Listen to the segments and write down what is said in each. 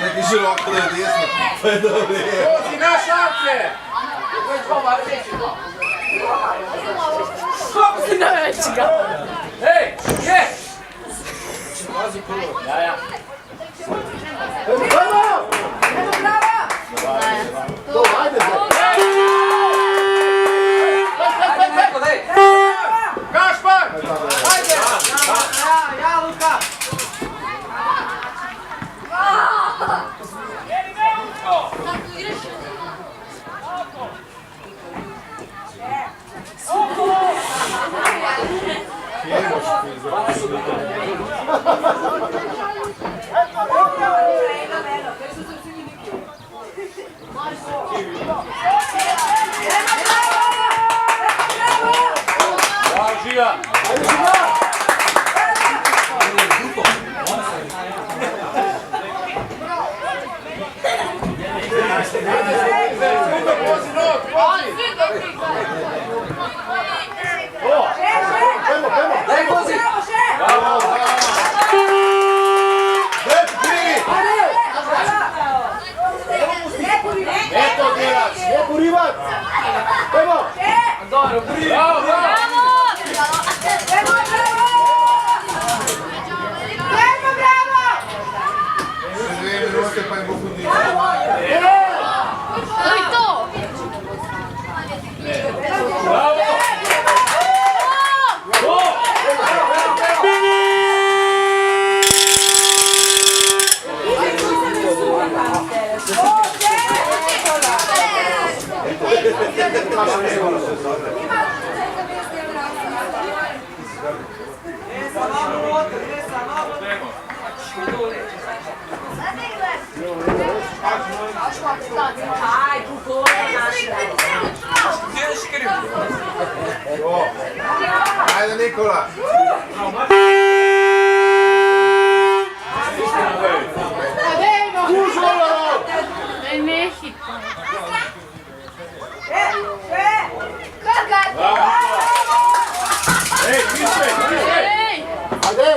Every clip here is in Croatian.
Neki široko da je desno, pa je dobro. Kozi, na šance! Već pa reći to. Kozi na veći ga. Ej, je! Pazi prvo. Ja. Bravo! Evo brava! To, ajde! Gašpar! Ajde! Ja, Luka! Važija! Daj vozi! Eto djelac! Lijepo rivac! Evo! Dobro, bravo! Še 2 minute pa je mogu diti. To je to! Bravo! Ajde Nikola! Ne hitno. Ej, više! Ej! Ajde!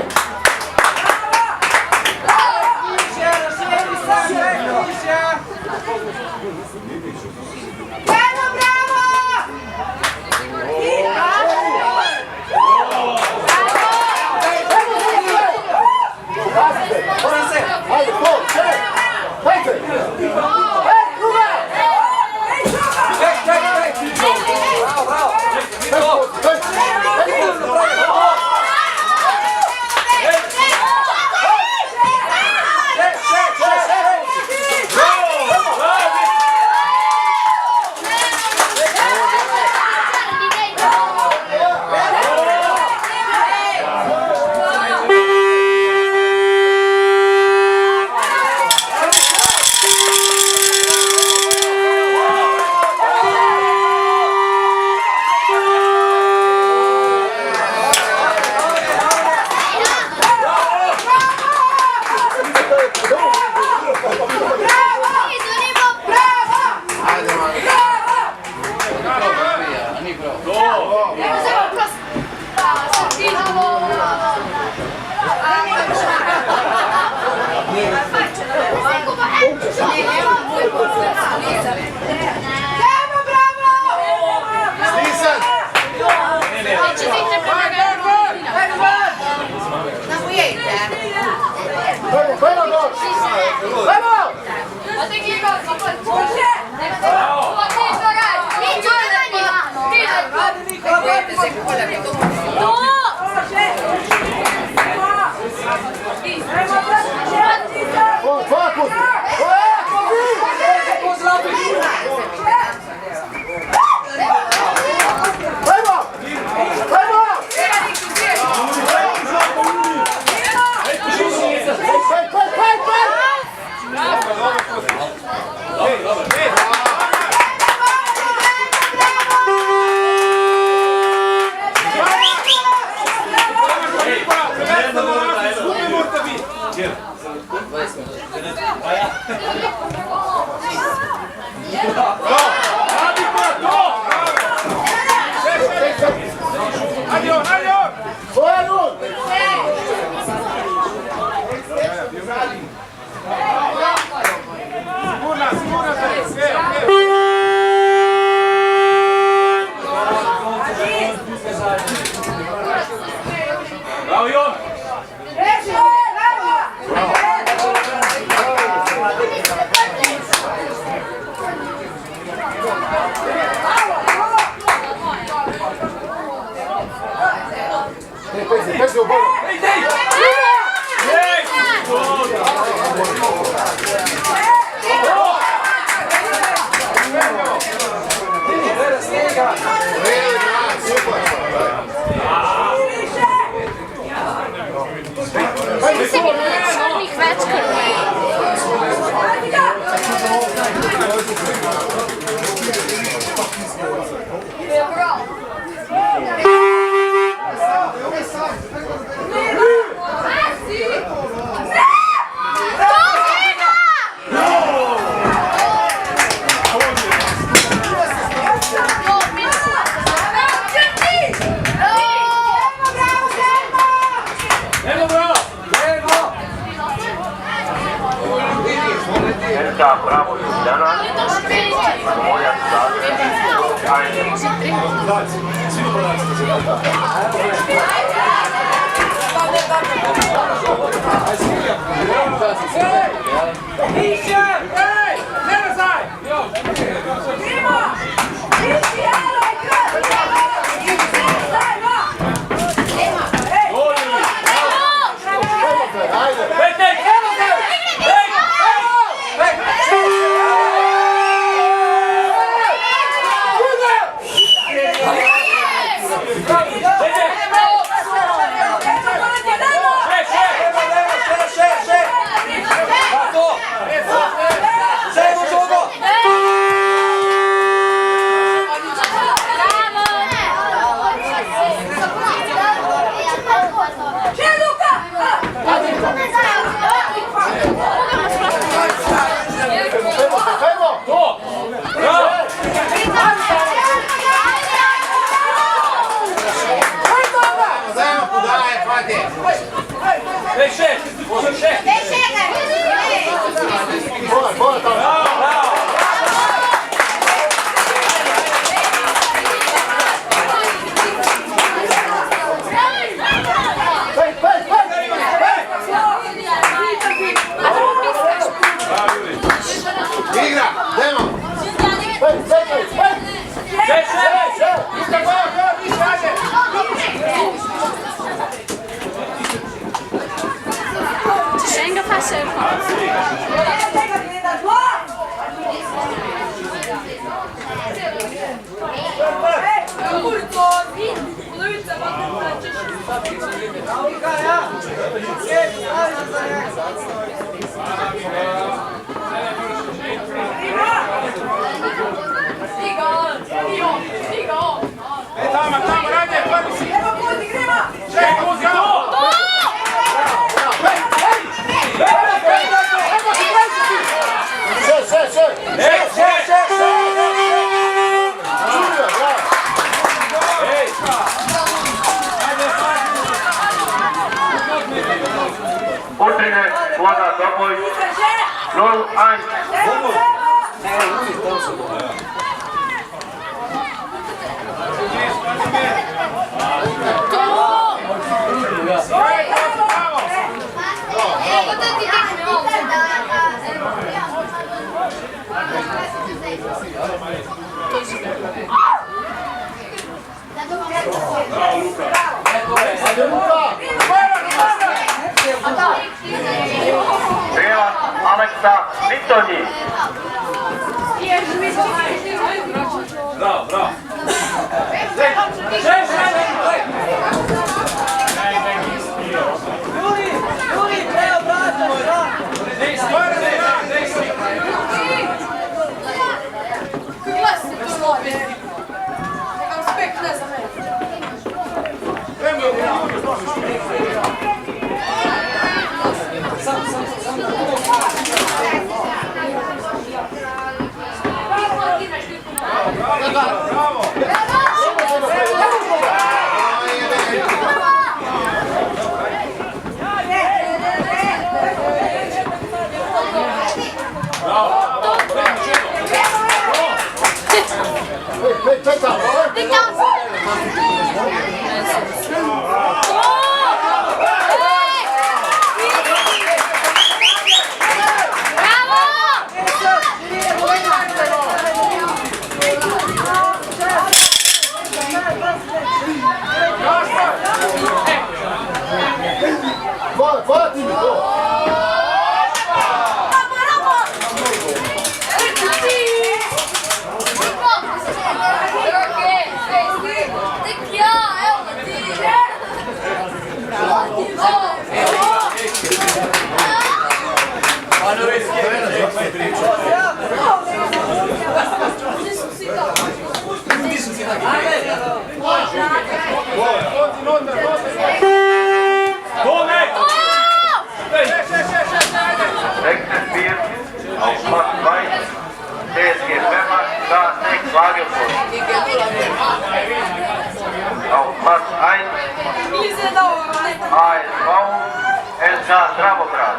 SK Bravo Ljubljana, Moljac Zagreb, 1 LK Dravograd.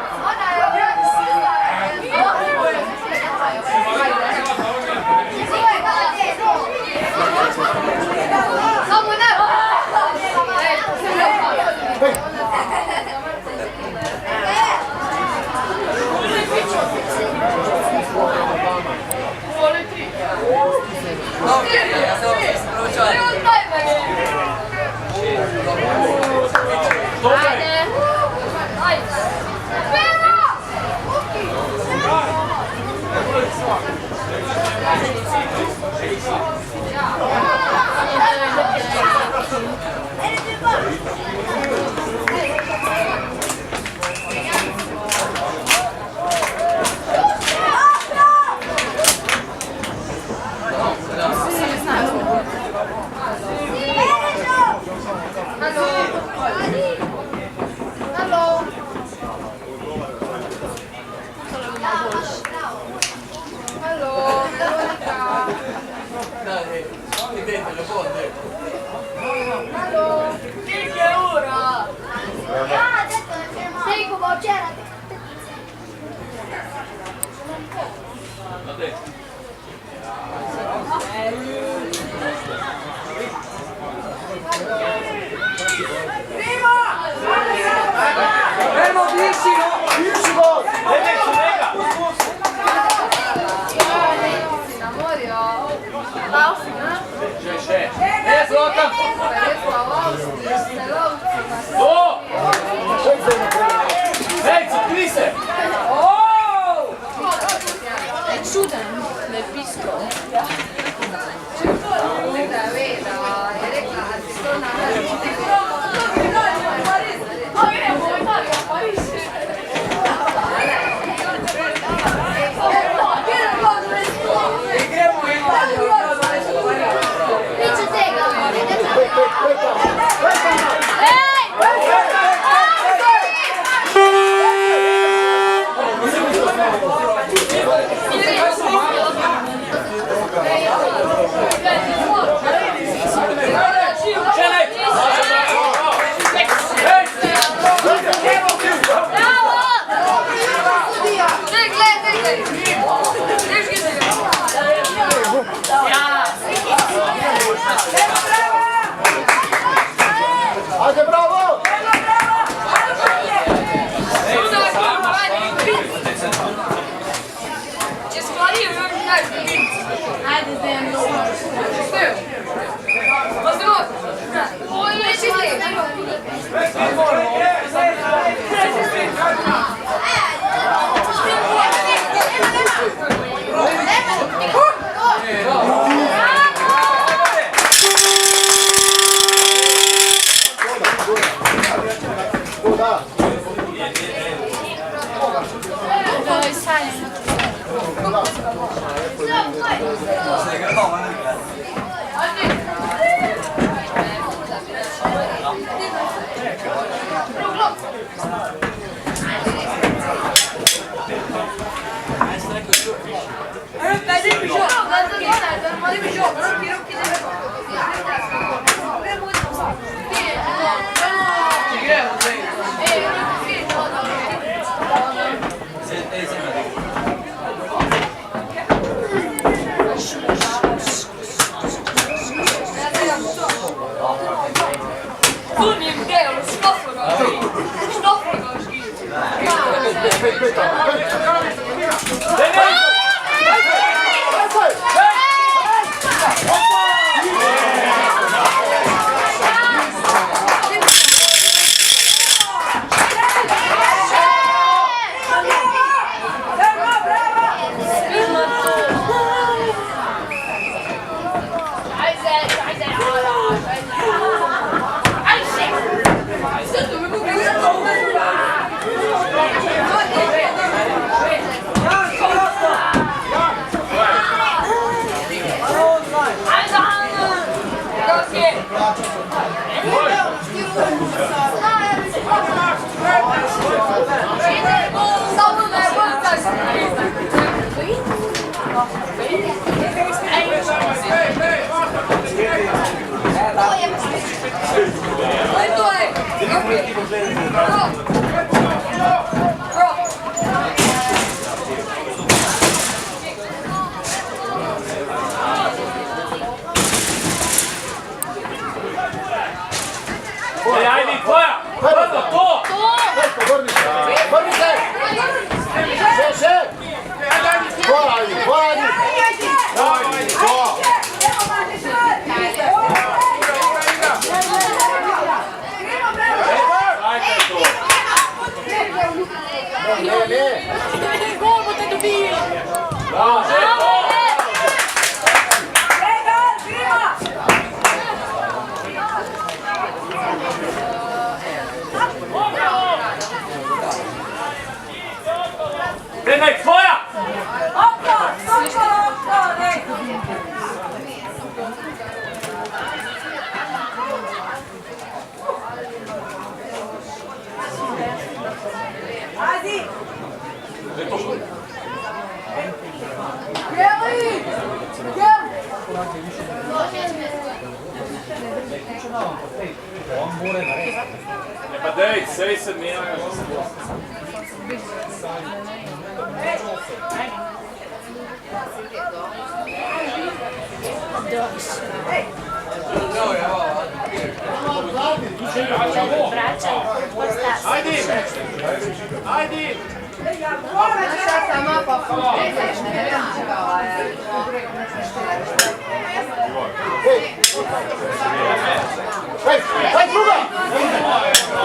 Premo, diši gol! Ne, Zlatan! To! Hej, cipli se! È čudan, ne piskao. Ajde, bravo! Ajde, Dejan, Ajde, tvoja! Brzo, to! Vrni se! Še! Hvala, ajde! Gol boste dobili! Bravo, že to! Nek tvoja! E pa dej, sej se mijenja. Ajde! Ajde! Hej, druga!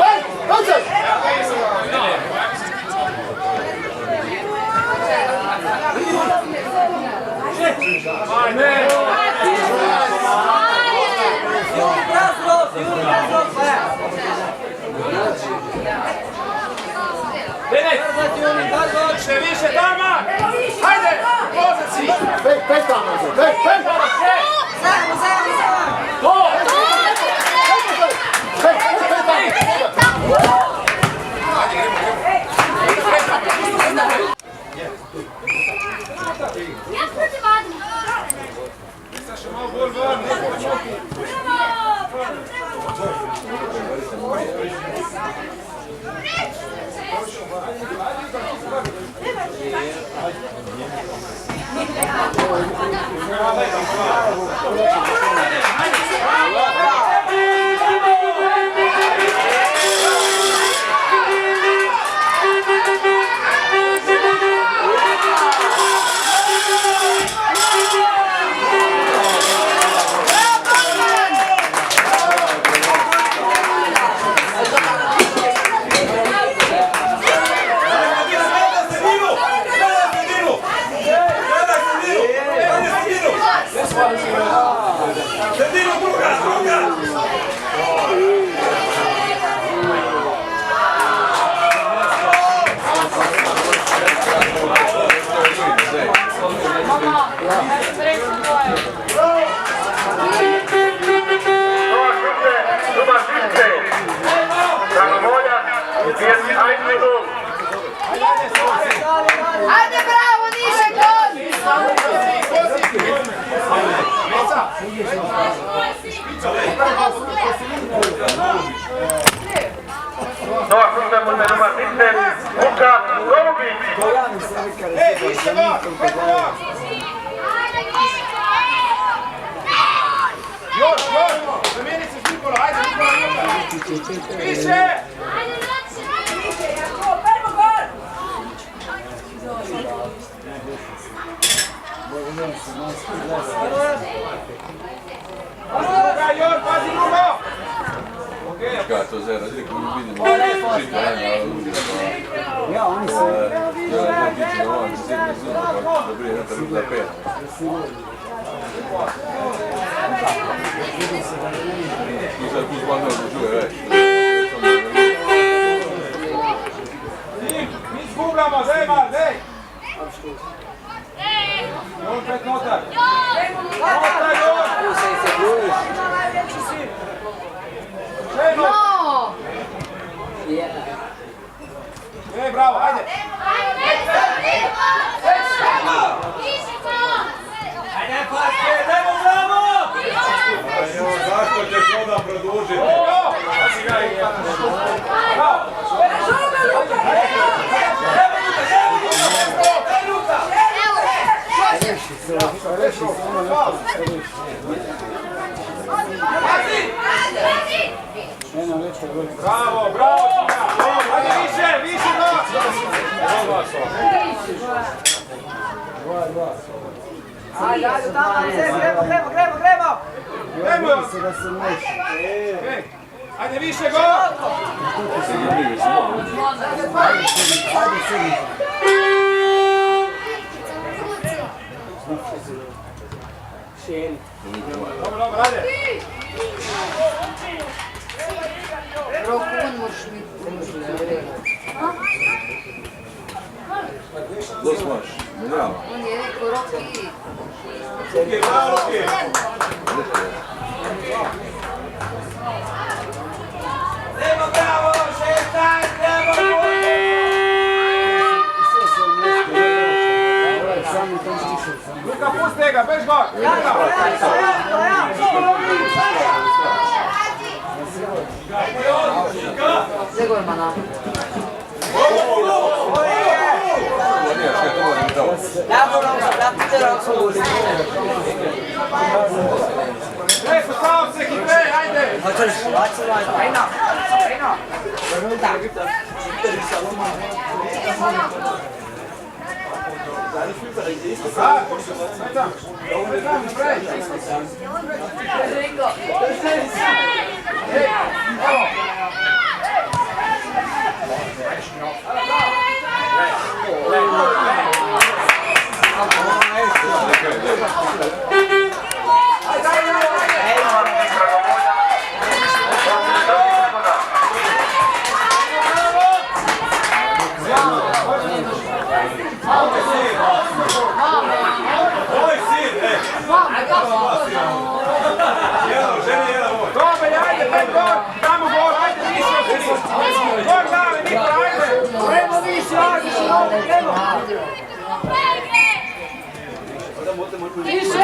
Hej, dođe! Više, više, dama! Hajde! Poziciji! Pet tamo, pet! Zajedno, zajedno, zajedno! To! Pet tamo! Ajde, bravo, niže gol! Nova šuta bude numar 10, Luka Golubić. Više gol! Još! Zamijeni se s Nikola, ajde Nikola! Više! Pazi drugo! Kako to zera, rekao mi vidimo. Ja, oni se... Ja ne tiče ovo, ne sjedno zubno, dobri je nekada za pet. Tu sad tu zbog da čuje, već. Mi zgubljamo, Zema, Zej! Jon, pet notar! Notar, Jon! No! Bravo, ajde! Zašto ćeš onda produžiti? Bravo, bravo! Ajde više noć! Ajde, tamo, gremo! Gremo se da se neće. Ajde više gol! Dobro, ajde! Rokun moraš mi Dosmaš, ne znamo. On je rekao Roki. Ruke, bravo, ruke! Nemo, bravo, šestan, nemo, Luka, pusti ga, beš gol! Zegormana. Nije, što je to Postav se, hitre, ajde! Dobre, ajde, pet gol, tamo gol, ajde, više od tri. Gol glave, Nikola, ajde. Kremo više, ajde, kremo. Više.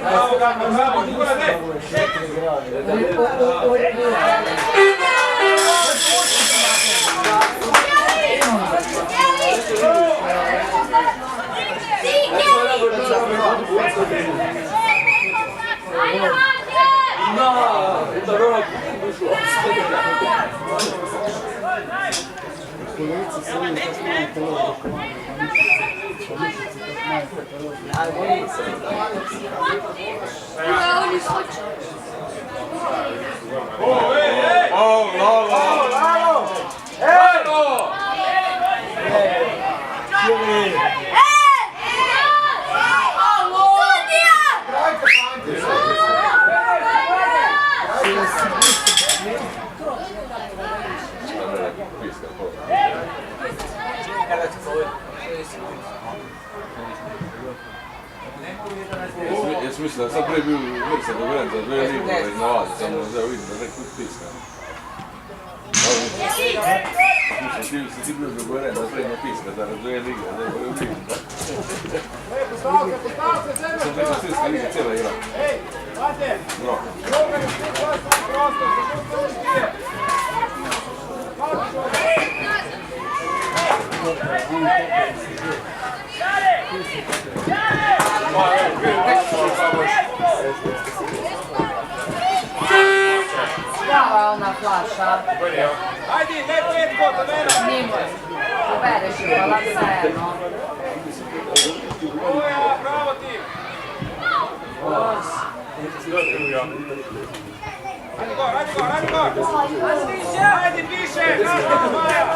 Bravo, Gamba, bravo, Nikola, ne. Jesi mislio da sad prije bio Mirsa dogovoren za dve lige i nalazi, samo da vidim da rekao piska. Mislim, ti bio dogovoren da prije piska za dve lige, da je bio lige. Postav se, zemlja. Sam priča Sirska liga cijela igra. Ej, ajde. Bro. Dobro, prostor, Prava je ona flaša. ajde, ne petko, to nema. Nimo. Pobereš je, hvala zajedno. Bravo ti. Ajde gor, ajde gor, ajde gor. Ajde više, bravo, Maja.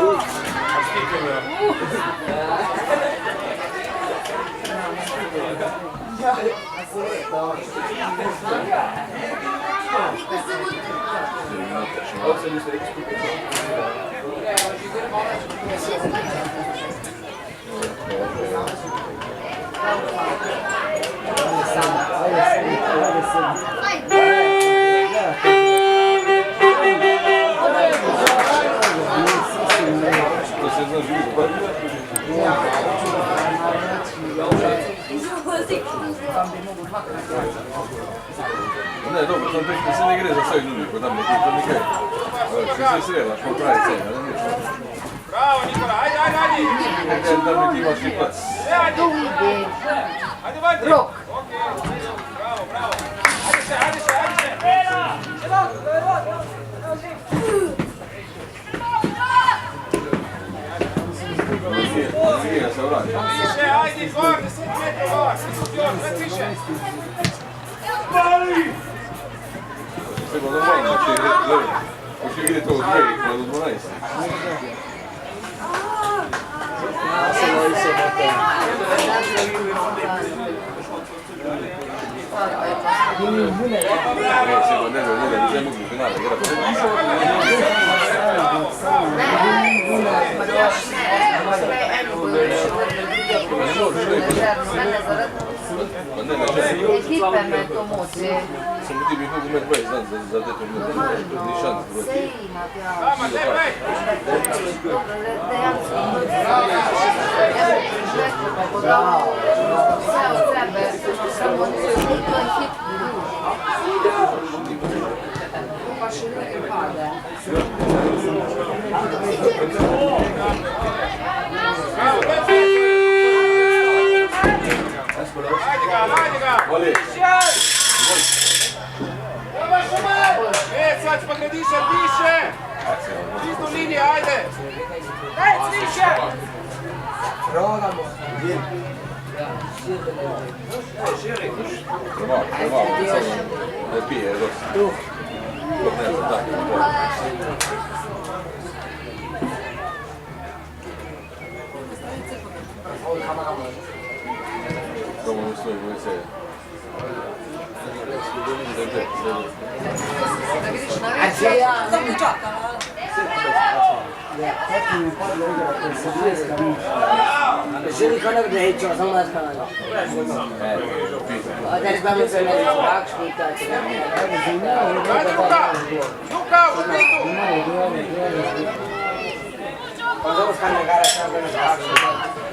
Ne, dobro, sam već da se ne gre za sve ljudi koji tam neki, to mi kaj. Svi se sreda, što pravi cena, ne ništa. Bravo, Nikola, ajde, ajde, ajde. Da neki imaš i plac. Ajde, ajde, vajte. Rok. Bravo, bravo. Ajde se, ajde se, ajde se. Nije se vrati. Više, ajde, gor, 10 metra gor. Još, sve više. Treba normalno, hoće vidjeti ovo dvije, kada do 12. Neće, ne mogu finale igrati. možeš, ne. Ležerno, mene zarad Pa ne, ne. ekipe me to muči. Samo ti bih mogu imati 20 dan za dete, ni šans. Sve ima, ja. Tamo, ne, play. Dobro, dejansko evo priželjku, kako da sve od sebe, samo to je hit. Baš i ljudi pade. Ajde ga! Voli. Sad ćemo gradišat više! Istu linije, ajde! Premalo, ne pije, je dosta. Dok ne znam, tako. Probamo u svoj ulice. Da vidiš na vidiš. Želi konak da je čeo, samo da skala. Da je zbavno se ne znam, kak špitati. Ajde, Luka, u spritu! Pa zelo skane gara sam da ne znam kak špitati.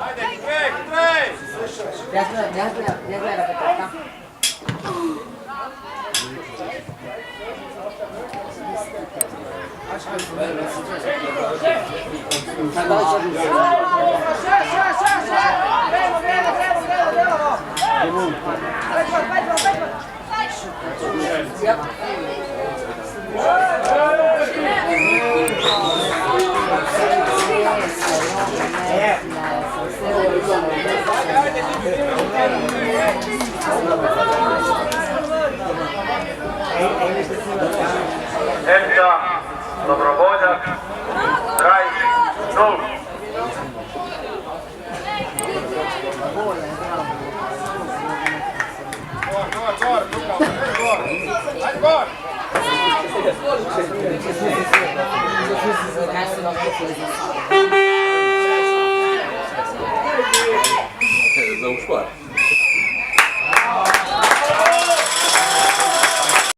Ajde, hitrej! Ja gledam kako. Elka, Dobrovoljak, Drajić, 0. Gor, Luka, gor! Ajde, gor! Za u špar.